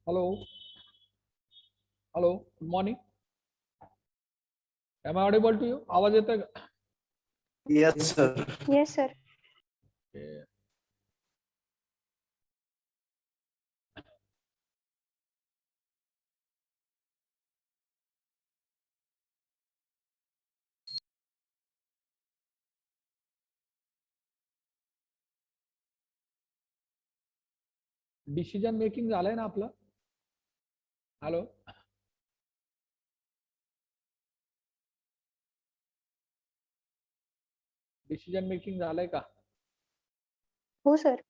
Hello, hello, good morning. Am I audible to you? आवाज येतोय का? Yes, sir. Yes, sir. Okay. Decision making झालंय ना आपलं? हॅलो, डिसिजन मेकिंग झालंय का? हो सर.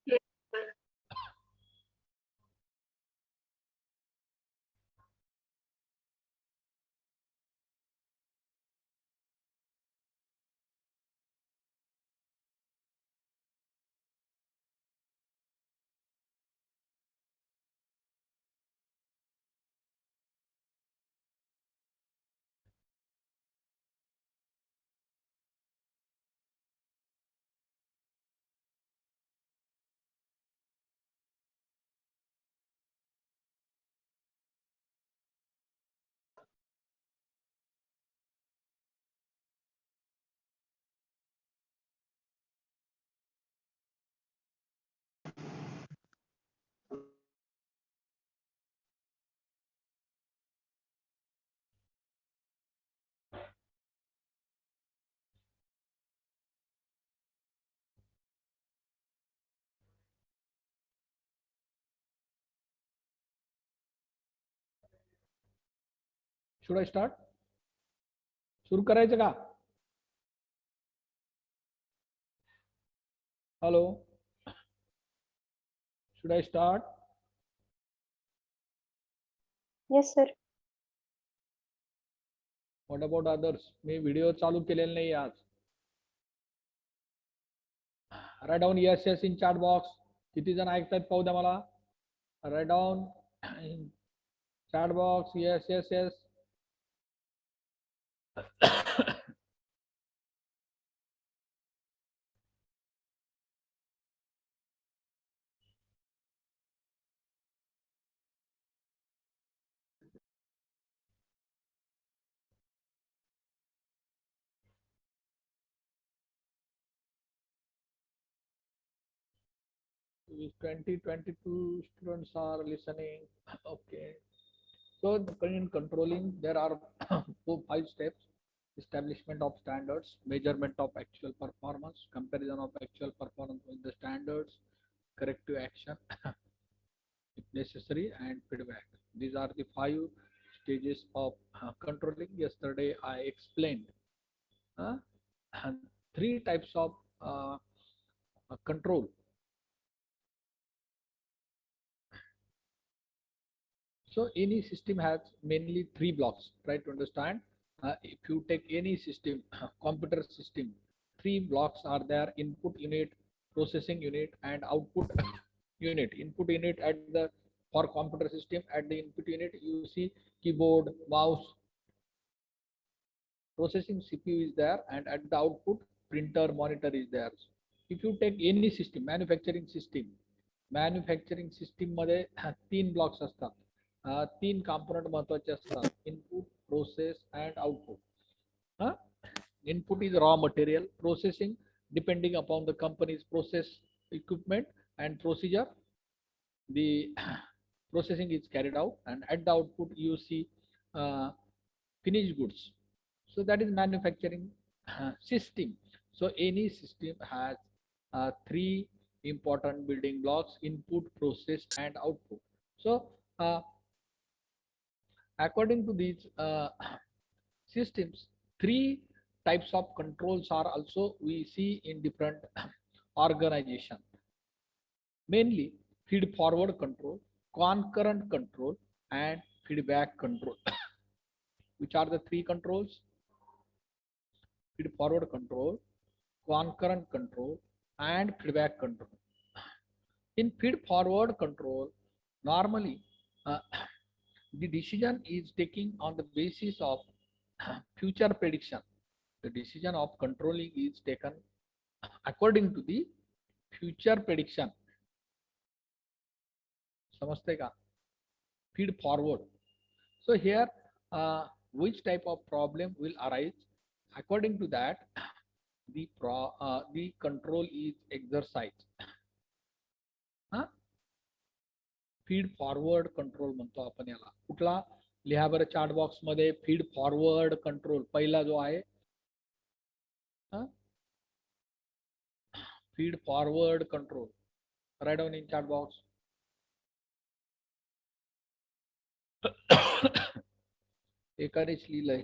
Should I start? सुरू करायचं का? Hello, should I start? Yes, sir. What about others? Me video चालू केलेला नाही आज. Write down yes yes in chat box. किती जण ऐकतायत पाहू द्या मला. Write down in chat box yes yes yes. If 2022 students are listening, okay. So in controlling, there are 5 steps: establishment of standards, measurement of actual performance, comparison of actual performance with the standards, corrective action if necessary, and feedback. These are the 5 stages of controlling. Yesterday I explained uh, 3 types of control. So any system has mainly 3 blocks. Try to understand. If you take any system, computer system, 3 blocks are there: input unit, processing unit, and output unit. Input unit at the for computer system, at the input unit you see keyboard, mouse, processing CPU is there, and at the output printer, monitor is there. If you take any system, manufacturing system मध्ये 3 blocks असतात. 3 component महत्वाचे असतात: input, process and output. Input is raw material, processing depending upon the company's process equipment and procedure, the processing is carried out, and at the output you see finished goods. So that is manufacturing system. So any system has 3 important building blocks: input, process and output. So according to these systems, 3 types of controls are also we see in different organization. Mainly feed forward control, concurrent control and feedback control. Which are the 3 controls? Feed forward control, concurrent control and feedback control. In feed forward control, normally the decision is taken on the basis of future prediction. The decision of controlling is taken according to the future prediction. समजते का? feed forward. So here, which type of problem will arise? According to that, the control is exercise. Feed forward control म्हणतो आपण याला. कुठला लिहा बरं chart box मध्ये. Feed forward control पहिला जो आहे, feed forward control. Write down in chart box. एकानेच लिहिलंय.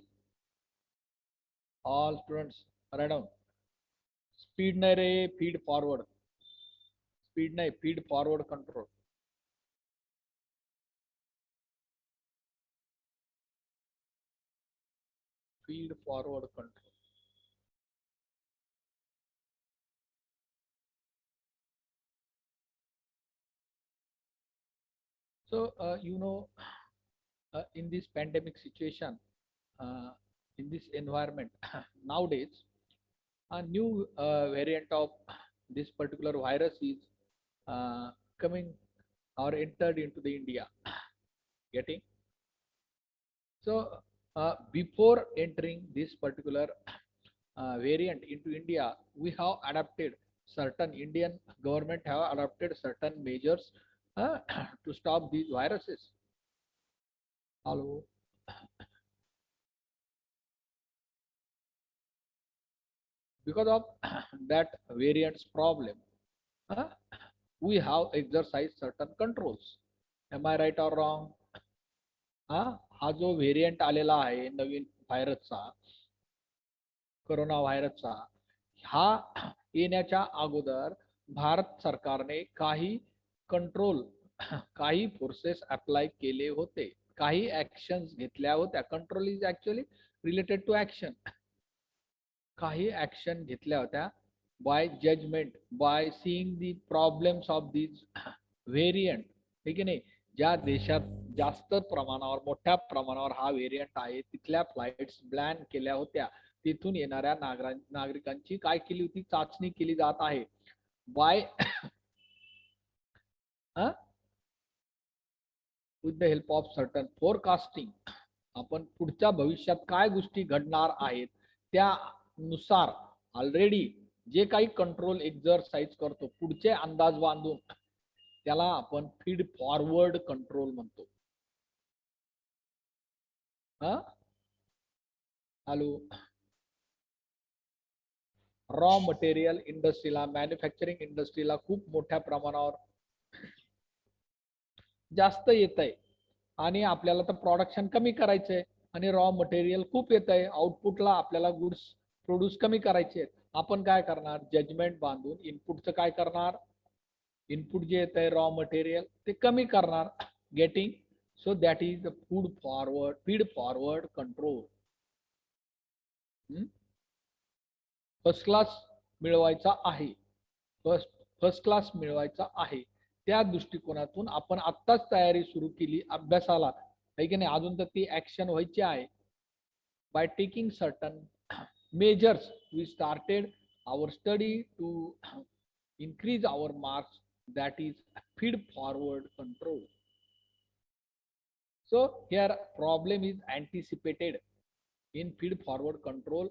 All students write down. Speed नाही रे, फीड फॉरवर्ड. स्पीड नाही, feed forward control. feed forward control. So in this pandemic situation, in this environment, nowadays a new variant of this particular virus is coming or entered into the India. Getting? So before entering this particular variant into India, we have adopted certain, Indian government have adopted certain measures to stop these viruses. Hello. Because of that variant's problem, we have exercised certain controls. Am I right or wrong? हा जो variant आलेला आहे नवीन व्हायरसचा, corona व्हायरसचा, हा येण्याच्या अगोदर भारत सरकारने काही कंट्रोल, काही फोर्सेस अप्लाय केले होते, काही ऍक्शन्स घेतल्या होत्या. Control is actually related to action. काही ऍक्शन घेतल्या होत्या by judgement, by seeing the problems of these variant. ठीक आहे नाही. ज्या देशात जास्त प्रमाणावर, मोठ्या प्रमाणावर हा व्हेरियंट आहे, तिथल्या फ्लाइट्स प्लॅन केल्या होत्या. तिथून येणाऱ्या नागरिकांची काय केली होती, चाचणी केली जात आहे by with the help of certain forecasting. आपण पुढच्या भविष्यात काय गोष्टी घडणार आहेत त्यानुसार ऑलरेडी जे काही कंट्रोल एक्झरसाइज करतो, पुढचे अंदाज बांधून, त्याला आपण फीड फॉरवर्ड कंट्रोल म्हणतो. हॅलो. रॉ मटेरियल इंडस्ट्रीला, मॅन्युफॅक्चरिंग इंडस्ट्रीला खूप मोठ्या प्रमाणावर जास्त येत आहे आणि आपल्याला तर प्रोडक्शन कमी करायचंय आणि रॉ मटेरियल खूप येत आहे. आउटपुटला आपल्याला गुड्स प्रोड्यूस कमी करायचे. आपण काय करणार, जजमेंट बांधून इनपुटचं काय करणार, इनपुट जे येत आहे रॉ मटेरियल ते कमी करणार. Getting? So that is the feed forward control. First class मिळवायचा आहे, फर्स्ट क्लास मिळवायचा आहे, त्या दृष्टिकोनातून आपण आत्ताच तयारी सुरू केली अभ्यासाला, आहे की नाही. अजून तर ती ऍक्शन व्हायची आहे. By taking certain measures we started our study to increase our marks, that is feed forward control. So here problem is anticipated in feed forward control.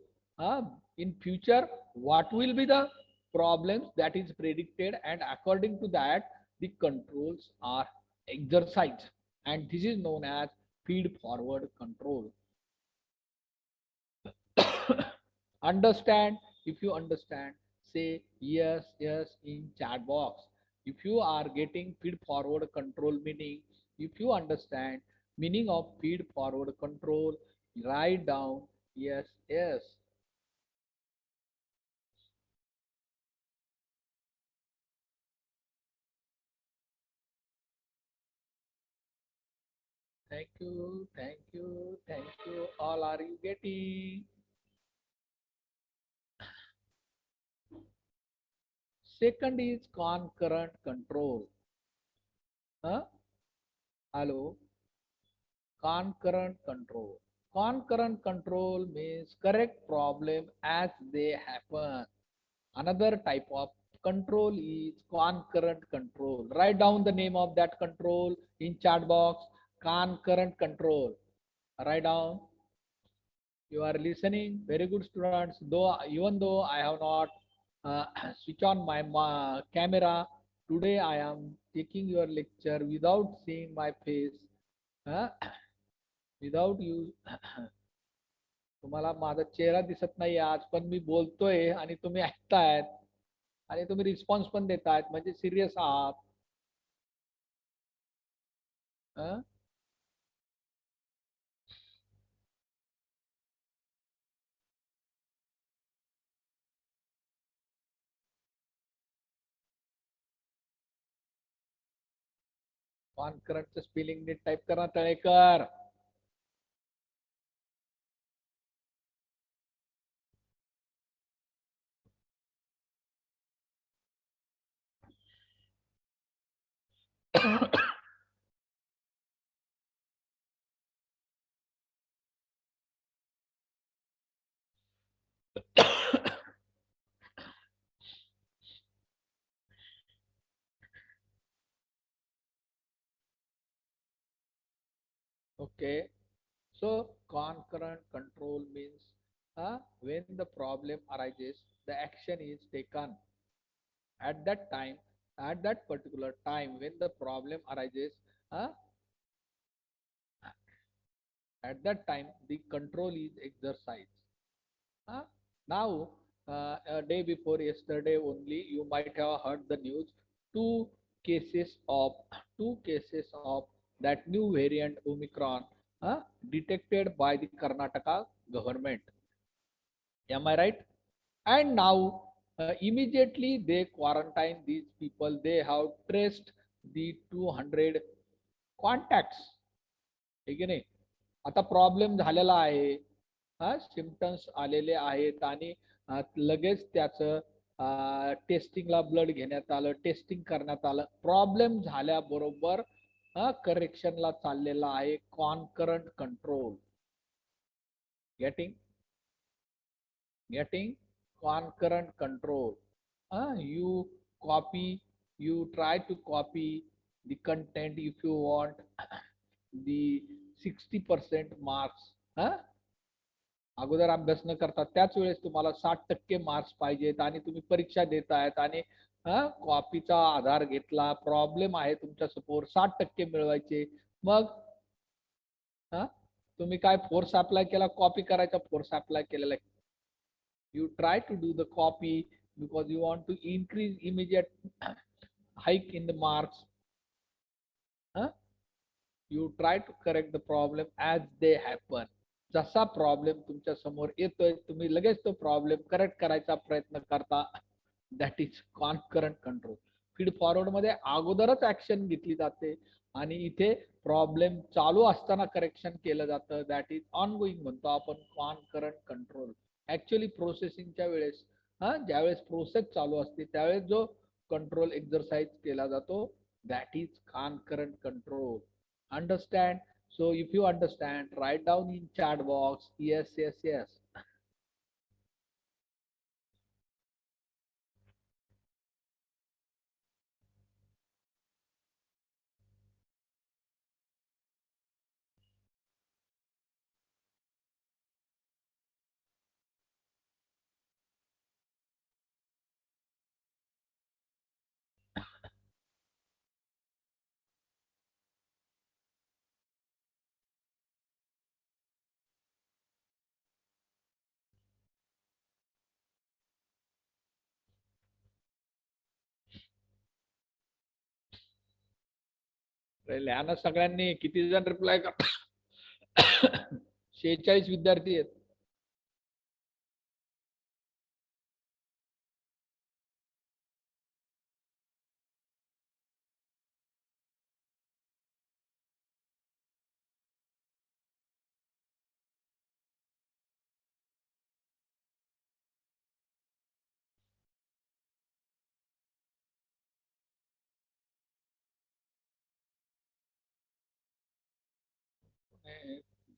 In future what will be the problems, that is predicted, and according to that the controls are exercised, and this is known as feed forward control. Understand? If you understand, say yes, yes in chat box. If you are getting feed forward control meaning, if you understand meaning of feed forward control, write down yes, yes. Thank you, thank you, thank you. All are you getting? Second is concurrent control. Hello. Concurrent control. Concurrent control means correct problem as they happen. Another type of control is concurrent control. Write down the name of that control in chat box. concurrent control. Write down. You are listening. Very good, students. Though even though I have not switch on my camera today, I am taking your lecture without seeing my face. Uh, without you. तुम्हाला माझा चेहरा दिसत नाही आज, पण मी बोलतोय आणि तुम्ही ऐकतायत आणि तुम्ही रिस्पॉन्स पण देतायत, म्हणजे सिरियस आहात. कॉन्करंटचं स्पेलिंग नीट टाईप करा Talekar. Okay, so concurrent control means when the problem arises, the action is taken at that time, at that particular time when the problem arises. Uh, at that time, the control is exercised. Now, a day before yesterday only, you might have heard the news. Two cases of two cases of that new variant Omicron detected by the Karnataka government. Am I right? And now, immediately they quarantine these people. They have traced the 200 contacts. ठीक आहे नाही. आता problem झालेला आहे. Symptoms आलेले आहेत आणि लगेच त्याचं टेस्टिंगला ब्लड घेण्यात आलं, टेस्टिंग करण्यात आलं. प्रॉब्लेम झाल्याबरोबर करेक्शनला चाललेला आहे concurrent control. getting concurrent control. You try to copy the content if you want the 60% marks. अगोदर अभ्यास न करता त्याच वेळेस तुम्हाला 60% मार्क्स पाहिजेत आणि तुम्ही परीक्षा देतायत आणि कॉपीचा आधार घेतला, प्रॉब्लेम आहे तुमच्या समोर, 60% मिळवायचे. मग तुम्ही काय फोर्स अप्लाय केला, कॉपी करायचा फोर्स अप्लाय केलेला आहे. You try to do the copy because you want to increase immediate hike in the marks. You try to correct the problem as they happen. जसा प्रॉब्लेम तुमच्या समोर येतोय तुम्ही लगेच तो प्रॉब्लेम करेक्ट करायचा प्रयत्न करता. That is concurrent control. Feed forward मध्ये अगोदरच ऍक्शन घेतली जाते आणि इथे प्रॉब्लेम चालू असताना करेक्शन केलं जातं. दॅट इज ऑनगोईंग म्हणतो आपण कॉन्करंट कंट्रोल. ऍक्च्युअली प्रोसेसिंगच्या वेळेस ज्यावेळेस प्रोसेस चालू असते त्यावेळेस जो कंट्रोल एक्सरसाइज केला जातो that is concurrent control. Understand? So if you understand, write down in chat box yes, yes, yes. लिहा ना सगळ्यांनी. किती जण रिप्लाय कर. 46 विद्यार्थी आहेत.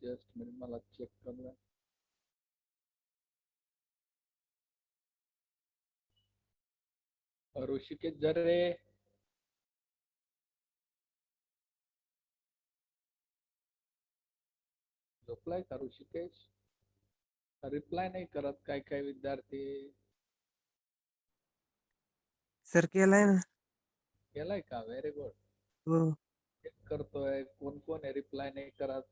जस्ट मला चेक करूया. ऋषिकेश जरे, झोपलाय का ऋषिकेश? रिप्लाय नाही करत काय काय विद्यार्थी. सर केलाय ना. केलाय का? Very good. हो. चेक करतोय कोण कोण आहे रिप्लाय नाही करत.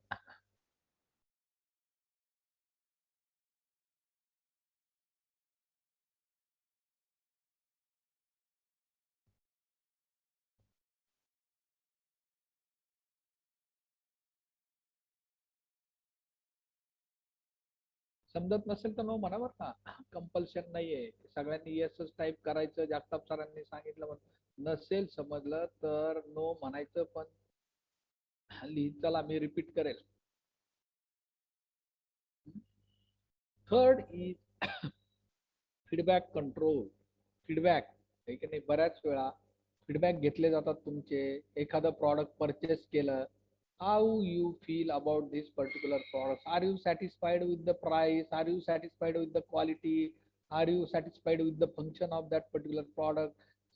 समजत नसेल तर नो म्हणा बरं का. कंपल्शन नाहीये सगळ्यांनी येसच टाईप करायचं. जगताप सरांनी सांगितलं म्हणून. नसेल समजलं तर नो म्हणायचं. पण चला मी रिपीट करेल. Third is feedback control. Feedback आहे की नाही, बऱ्याच वेळा फीडबॅक घेतले जातात तुमचे. एखादं प्रॉडक्ट परचेस केलं, how you feel about this particular product? Are you satisfied with the price? Are you satisfied with the quality? Are you satisfied with the function of that particular product?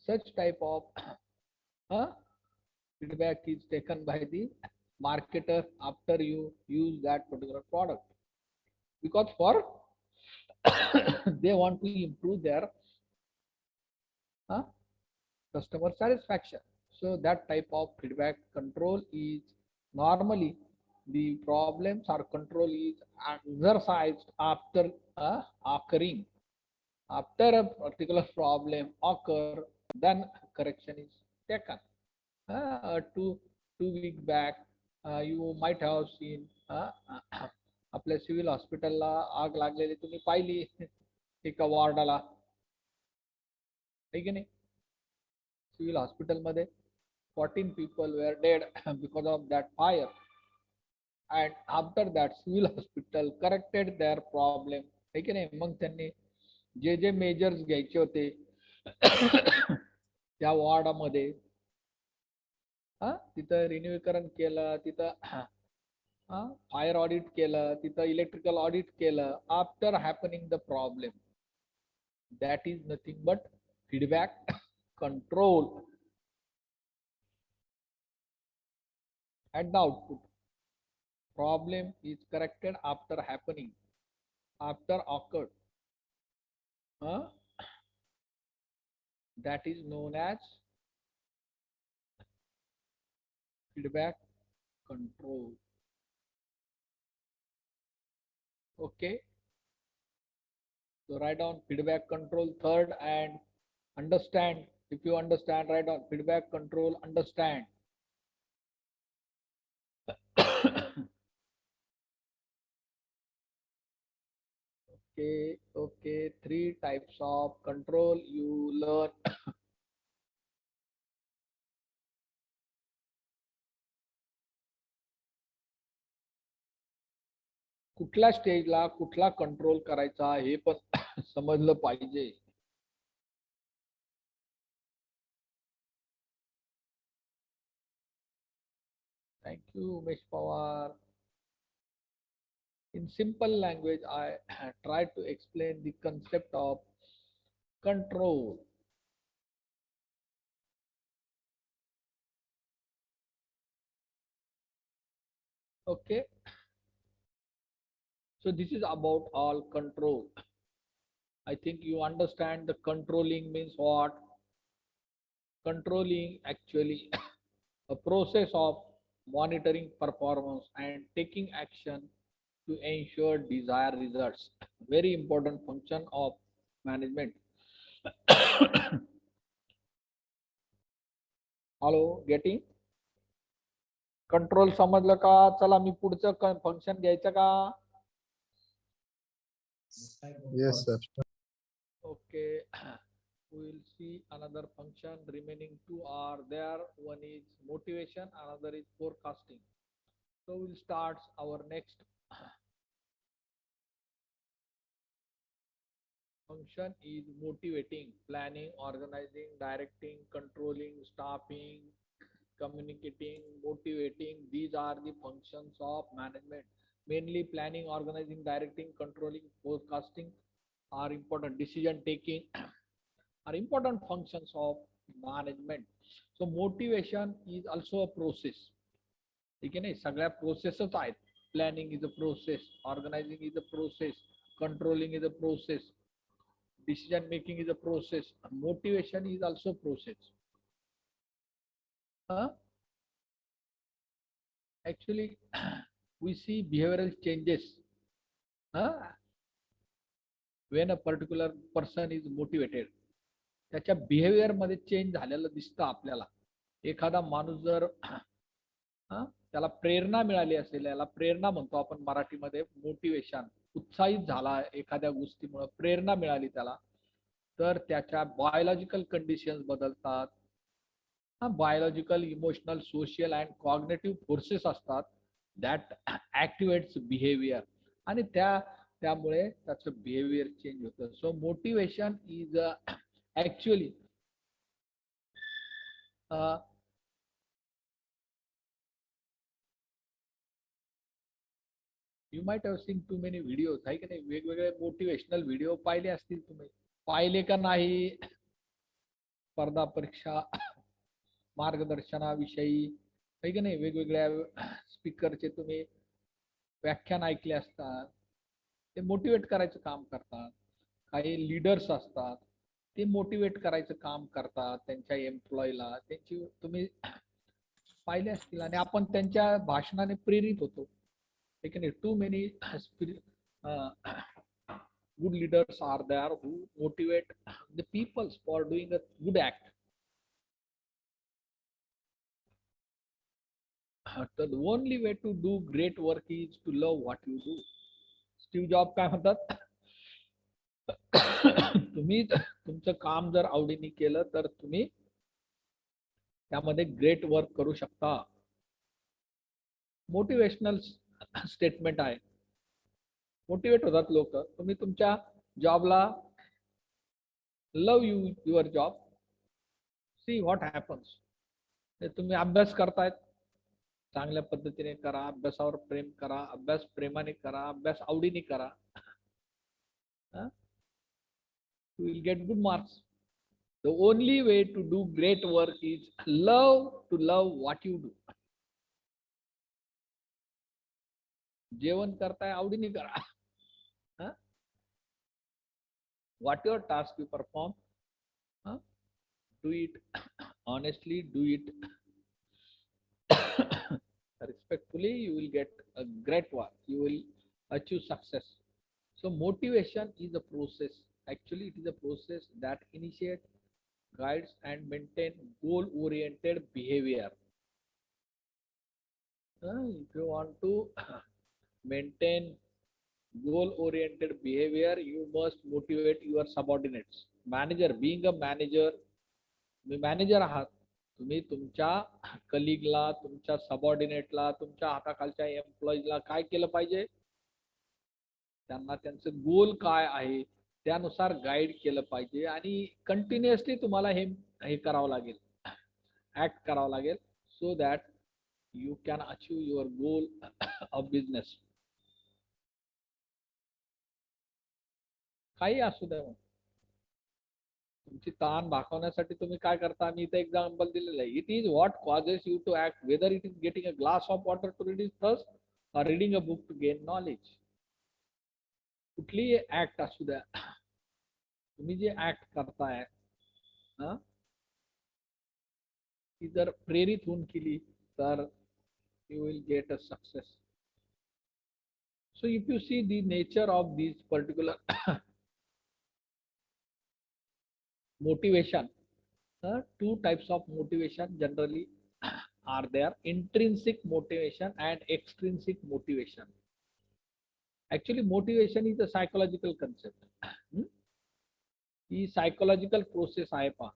Such type of feedback is taken by the marketer after you use that particular product, because for they want to improve their customer satisfaction. So that type of feedback control is normally the problems or control is exercised after occurring. After a particular problem occur, then correction is taken. Two week back, you might have seen आपल्या civil हॉस्पिटलला आग लागलेली तुम्ही पाहिली एका वॉर्डाला, आहे की नाही? सिव्हिल हॉस्पिटलमध्ये 14 people were dead because of that fire, and after that civil hospital corrected their problem, है की नाही? मग त्यांनी जे जे मेजर्स घ्यायचे होते त्या वॉर्डामध्ये तिथं रिन्यूकरण केलं, तिथं फायर ऑडिट केलं, तिथं इलेक्ट्रिकल ऑडिट केलं. After happening the problem, that is nothing but feedback control at the output. Problem is corrected after happening, after occurred. That is known as feedback control. Okay. So write down feedback control third, and understand. If you understand, write down feedback control, understand. Okay. 3 types of control you learn. कुठल्या स्टेजला कुठला control करायचा हे पण समजलं पाहिजे. Thank you, Umesh Pawar. In simple language, I try to explain the concept of control. Okay. So this is about all control. I think you understand the controlling means what? Controlling actually a process of monitoring performance and taking action to ensure desired results. Very important function of management. Hello, getting? Control समजलं का? चला मी पुढचं function घ्यायचं का? Yes, sir. Okay. We will see another function. Remaining two are there. One is motivation, another is forecasting. So we'll start our next function is motivating, planning, organizing, directing, controlling, staffing, communicating, motivating. These are the functions of management. Mainly planning, organizing, directing, controlling, forecasting are important. Decision taking are important functions of management. So motivation is also a process. ठीक आहे नाही, सगळ्या प्रोसेसच आहेत. planning is a process, organizing is a process, controlling is a process, decision making is a process, motivation is also process. Actually, we see behavioral changes when a particular person is motivated. त्याच्या behaviour मध्ये change झालेलं दिसतं आपल्याला. एखादा माणूस जर त्याला प्रेरणा मिळाली असेल, याला प्रेरणा म्हणतो आपण मराठीमध्ये, मोटिवेशन, उत्साहित झाला एखाद्या गोष्टीमुळे, प्रेरणा मिळाली त्याला, तर त्याच्या बायोलॉजिकल कंडिशन्स बदलतात. Biological, emotional, social and cognitive forces असतात दॅट ऍक्टिवेट्स बिहेवियर, आणि त्यामुळे त्याचं बिहेवियर चेंज होतं. So motivation is actually you might have seen too many videos, आहे की नाही, वेगवेगळे मोटिवेशनल व्हिडिओ पाहिले असतील तुम्ही, पाहिले का नाही? स्पर्धा परीक्षा मार्गदर्शनाविषयी, आहे की नाही, वेगवेगळ्या स्पीकरचे तुम्ही व्याख्यान ऐकले असतात. ते मोटिवेट करायचं काम करतात. काही लीडर्स असतात, ते मोटिवेट करायचं काम करतात त्यांच्या एम्प्लॉईला. त्यांची तुम्ही पाहिले असतील, आणि आपण त्यांच्या भाषणाने प्रेरित होतो. Too many good leaders are there who motivate the people for doing a good act. The only way to do great work is to love what you do. Steve Jobs काय म्हणतात? तुम्ही तुमचं काम जर आवडीने केलं तर तुम्ही त्यामध्ये ग्रेट वर्क करू शकता. मोटिवेशनल स्टेटमेंट आहे. मोटिवेट होतात लोक. तुम्ही तुमच्या जॉबला, love your job, see what happens. तुम्ही अभ्यास करतायत, चांगल्या पद्धतीने करा, अभ्यासावर प्रेम करा, अभ्यास प्रेमाने करा, अभ्यास आवडीने करा, you will get good marks. The only way to do great work is to love what you do. जेवण करताय, आवडीने करा. Whatever task you perform, do it honestly, do it respectfully. You will get a great work. You will achieve success. So motivation is a process. Actually, it is a process that initiates, guides, and maintains goal-oriented behavior. If you want to maintain goal-oriented behavior, you must motivate your subordinates. Manager, being a manager, तुम्ही manager आहात. तुम्ही तुमच्या कलिगला, तुमच्या सबऑर्डिनेटला, तुमच्या हाताखालच्या एम्प्लॉईजला काय केलं पाहिजे? त्यांना त्यांचं गोल काय आहे त्यानुसार गाईड केलं पाहिजे, आणि कंटिन्युअसली तुम्हाला हे करावं लागेल, ऍक्ट करावं लागेल, so that you can achieve your goal of business. काही असू द्या, तुमची ताण भागवण्यासाठी तुम्ही काय करता? मी इथे एक्झाम्पल दिलेलं आहे. It is what causes you to act, whether it is getting a glass of water to reduce thirst और reading a book to gain knowledge. कुठलीही ऍक्ट असू द्या, तुम्ही जे ऍक्ट करताय ती जर प्रेरित होऊन केली तर you will get a success. So if you see the nature of these particular motivation, two types of motivation generally are there: intrinsic motivation and extrinsic motivation. Actually motivation is a psychological concept. He psychological process आहे. पहा,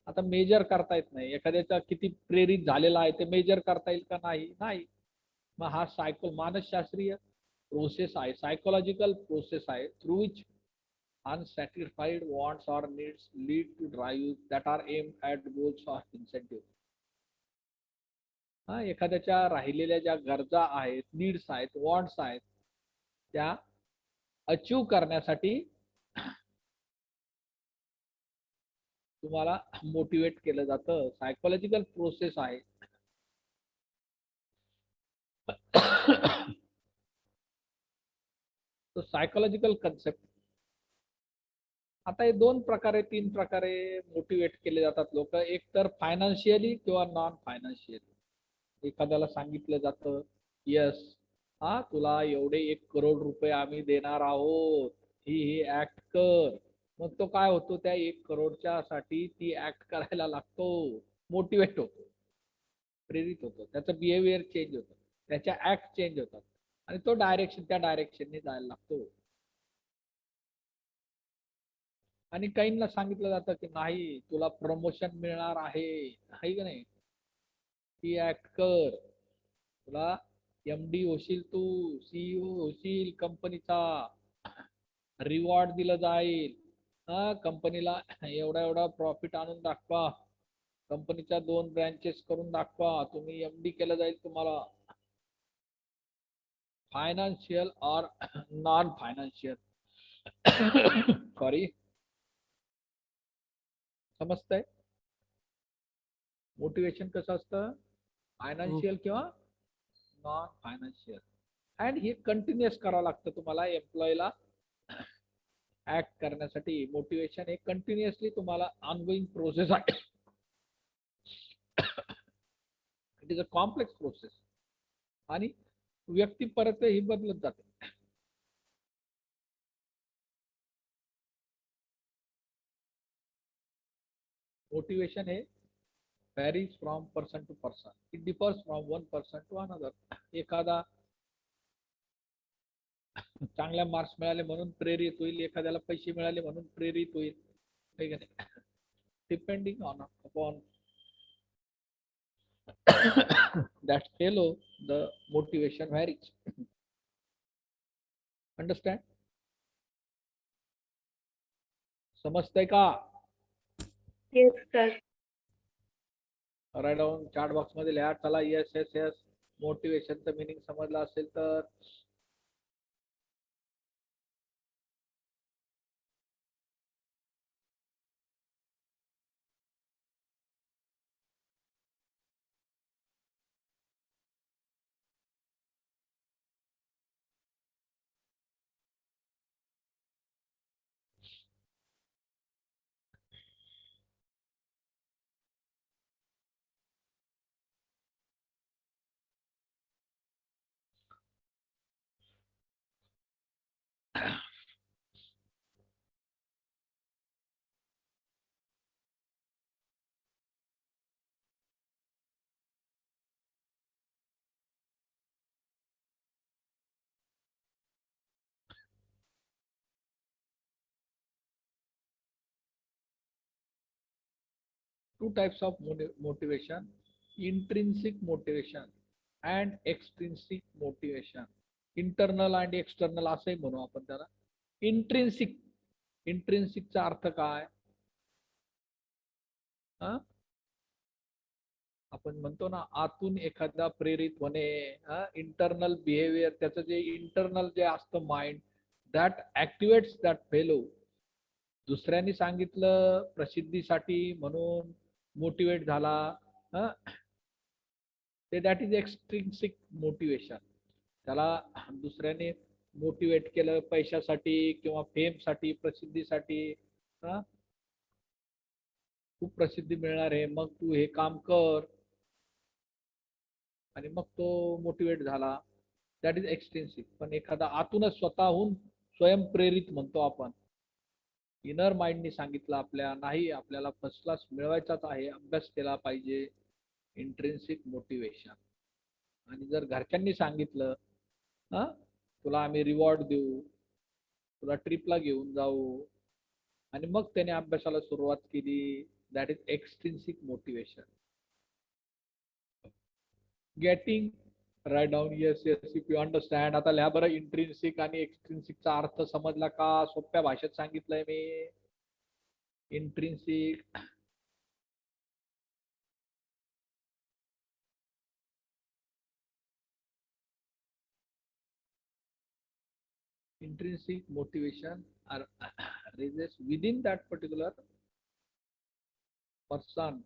आता major करता येत नाही, एखाद्याचा किती प्रेरित झालेला आहे ते मेजर करता येईल का? नाही. मग हा मानसशास्त्रीय प्रोसेस आहे, सायकोलॉजिकल प्रोसेस आहे, through which unsatisfied wants or needs lead to drive that are aimed at goals or incentive. एखाद्याच्या राहिलेल्या ज्या गरजा आहेत, नीड्स आहेत, वॉन्ट्स आहेत, त्या अचीव करण्यासाठी तुम्हाला मोटिवेट केलं जातं. सायकोलॉजिकल प्रोसेस आहे. तो सायकोलॉजिकल कन्सेप्ट. आता हे दोन प्रकारे तीन प्रकारे मोटिवेट केले जातात लोक. एक तर फायनान्शियली किंवा नॉन फायनान्शियली. एखाद्याला सांगितलं जातं यस तुला एवढे 1 करोड रुपये आम्ही देणार आहोत, ही ऍक्ट कर. मग तो काय होतो, त्या 1 करोडच्या साठी ती ऍक्ट करायला लागतो, मोटिवेट होतो, प्रेरित होतो, त्याचं बिहेवियर चेंज होतं, त्याच्या ऍक्ट चेंज होतात आणि तो त्या डायरेक्शनने जायला लागतो. आणि काहींना सांगितलं जातं की नाही तुला प्रमोशन मिळणार आहे का नाही, ती ऍक्ट कर, तुला एमडी होशील, तू सीईओ होशील कंपनीचा, रिवॉर्ड दिलं जाईल, कंपनीला एवढा प्रॉफिट आणून दाखवा, कंपनीच्या 2 ब्रँचेस करून दाखवा, तुम्ही एमडी केलं जाईल तुम्हाला. फायनान्शियल और नॉन फायनान्शियल. सॉरी, समजतंय मोटिवेशन कसं असतं, फायनान्शियल किंवा नॉन फायनान्शियल. अँड हे कंटिन्युअस करावं लागतं तुम्हाला एम्प्लॉयला ऍक्ट करण्यासाठी. मोटिवेशन हे कंटिन्युअसली तुम्हाला ऑनगोईंग प्रोसेस आहे. It is a complex process आणि व्यक्ती परत ही बदलत जाते. मोटिवेशन हे varies from person to person. It differs from one person to another. एखादा चांगल्या मार्क्स मिळाले म्हणून प्रेरित होईल, एखाद्याला पैसे मिळाले म्हणून प्रेरित होईल, depending on upon that fellow the motivation varies. Understand? समजतंय का? Yes, sir. Right down chat box मध्ये लिहा. चला येस येस येस. मोटिवेशनचं मिनिंग समजलं असेल तर two types of motivation: intrinsic motivation and extrinsic motivation. Internal आणि एक्सटर्नल असंही म्हणू आपण त्याला. इंट्रिन्सिक, इंट्रिन्सिकचा अर्थ काय, आपण म्हणतो ना आतून एखादा प्रेरित होणे, इंटरनल बिहेवियर, त्याचं जे इंटरनल जे असतं माइंड, दॅट ऍक्टिवेट्स दॅट फेलो. दुसऱ्यांनी सांगितलं प्रसिद्धीसाठी म्हणून मोटिवेट झाला, ते दॅट इज एक्सट्रिन्सिक मोटिवेशन. त्याला दुसऱ्याने मोटिवेट केलं पैशासाठी किंवा फेमसाठी, प्रसिद्धीसाठी, खूप प्रसिद्धी मिळणार आहे मग तू हे काम कर, आणि मग तो मोटिवेट झाला, दॅट इज एक्सट्रिन्सिक. पण एखादा आतूनच स्वतःहून स्वयंप्रेरित म्हणतो आपण, इनर माइंडनी सांगितलं आपल्या नाही आपल्याला फर्स्ट क्लास मिळवायचाच आहे, अभ्यास केला पाहिजे, इंट्रिन्सिक मोटिवेशन. आणि जर घरच्यांनी सांगितलं तुला आम्ही रिवॉर्ड देऊ, तुला ट्रिपला घेऊन जाऊ, आणि मग त्याने अभ्यासाला सुरुवात केली, that is extrinsic motivation. Getting write down yes yes if you understand. आता लिहा बरं, इंट्रिन्सिक आणि एक्सट्रिन्सिकचा अर्थ समजला का? सोप्या भाषेत सांगितलंय मी. Intrinsic intrinsic motivation are raises within that particular person,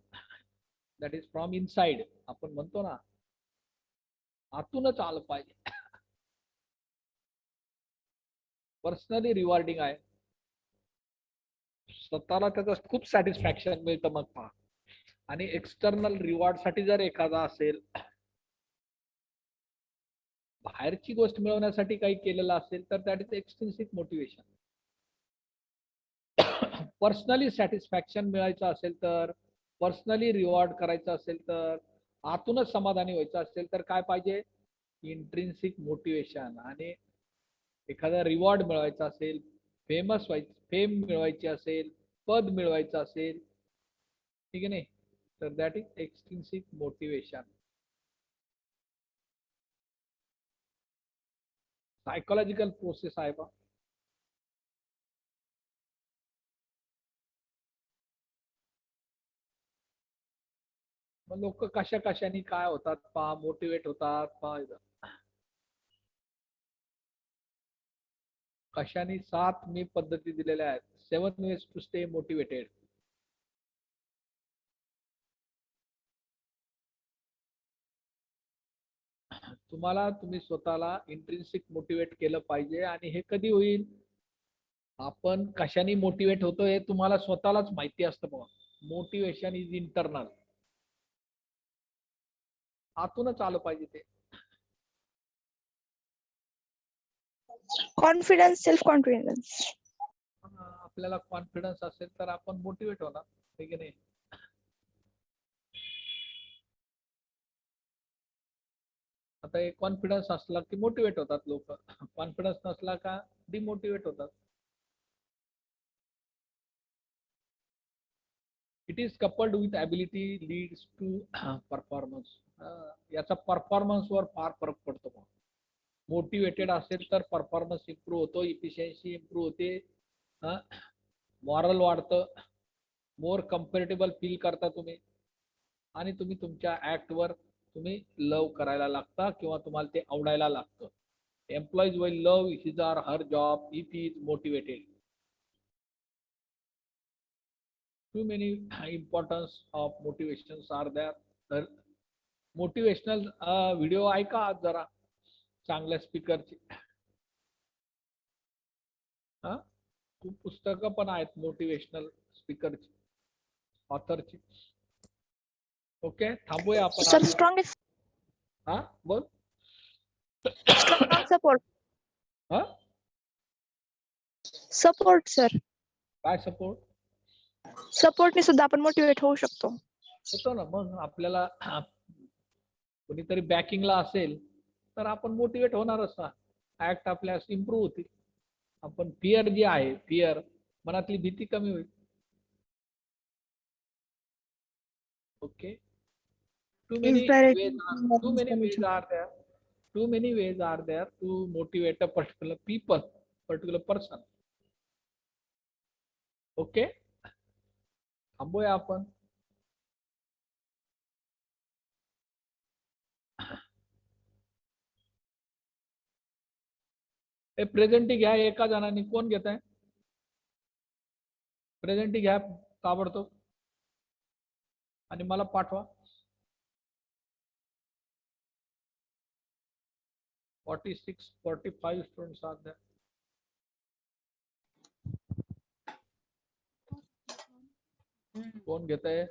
that is from inside. आपण म्हणतो ना आतूनच आलं पाहिजे. पर्सनली रिवॉर्डिंग आहे, स्वतःला त्याचं खूप सॅटिस्फॅक्शन मिळतं मग पहा. आणि एक्सटर्नल रिवॉर्ड साठी जर एखादा असेल, बाहेरची गोष्ट मिळवण्यासाठी काही केलेलं असेल, तर that is extrinsic motivation. Personally satisfaction मिळायचं असेल तर, पर्सनली रिवॉर्ड करायचं असेल तर, आतूनच समाधानी व्हायचं असेल तर काय पाहिजे, इंट्रिन्सिक मोटिवेशन. आणि एखादा रिवॉर्ड मिळवायचा असेल, फेमस व्हायचं, फेम मिळवायची असेल, पद मिळवायचं असेल, ठीक आहे नाही, तर that is extrinsic motivation. Psychological process आहे बा. मग लोक कशा कशाने काय होतात पहा, मोटिवेट होतात पहा. कशाने 7 मी पद्धती दिलेल्या आहेत. 7 ways टू स्टे मोटिवेटेड. तुम्ही स्वतःला इंट्रिन्सिक मोटिवेट केलं पाहिजे. आणि हे कधी होईल, आपण कशाने मोटिवेट होतो हे तुम्हाला स्वतःलाच माहिती असतं बघा. मोटिवेशन इज इंटरनल, आतूनच आलं पाहिजे ते. Confidence, self confidence. आपल्याला कॉन्फिडन्स असेल तर आपण मोटिवेट होणार, ठीक आहे नाही. आता एक कॉन्फिडन्स असला की मोटिवेट होतात लोक, कॉन्फिडन्स नसला का डिमोटिवेट होतात. It is coupled with ability leads to performance. याचा परफॉर्मन्स वर फार फरक पडतो. मोटिवेटेड असेल तर परफॉर्मन्स इम्प्रूव्ह होतो, इफिशियन्सी इम्प्रूव्ह होते, मॉरल वाढतं, मोर कम्फर्टेबल फील करता तुम्ही. आणि तुम्ही तुमच्या ऍक्ट वर तुम्ही लव करायला लागता किंवा तुम्हाला ते आवडायला लागतं. Employees will love his or her job if he is motivated. Too many importance of motivations are there. तर मोटिवेशनल व्हिडिओ ऐका आज जरा चांगल्या स्पीकरची. खूप पुस्तकं पण आहेत मोटिवेशनल स्पीकरची, ऑथरची. ओके, थांबूया आपण. सर स्ट्रॉंगेस्ट हा बोल. Strong support. हा, सपोर्ट सर. काय सपोर्ट? सपोर्टने सुद्धा आपण मोटिवेट होऊ शकतो. होतो ना. मग आपल्याला कोणीतरी बॅकिंगला असेल तर आपण मोटिवेट होणारच ना. ऍक्ट आपल्या इम्प्रूव्ह होतील. आपण फिअर जी आहे, फिअर, मनातली भीती कमी होईल. Okay. Too many ways are there to motivate a particular person. Okay, थांबूया आपण. हे प्रेझेंटी घ्या एका जणांनी. कोण घेत आहे प्रेझेंटी? घ्या ताबडतोब आणि मला पाठवा. 46-45 स्टुडंट्स आर there. कोण घेत आहे?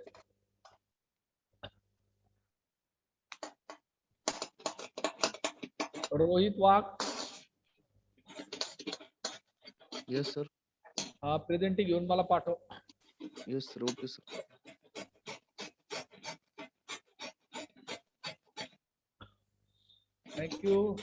रोहित वाघ. Yes, sir. हा, प्रेझेंटी घेऊन मला पाठव. Yes, sir. Okay, sir. Thank you.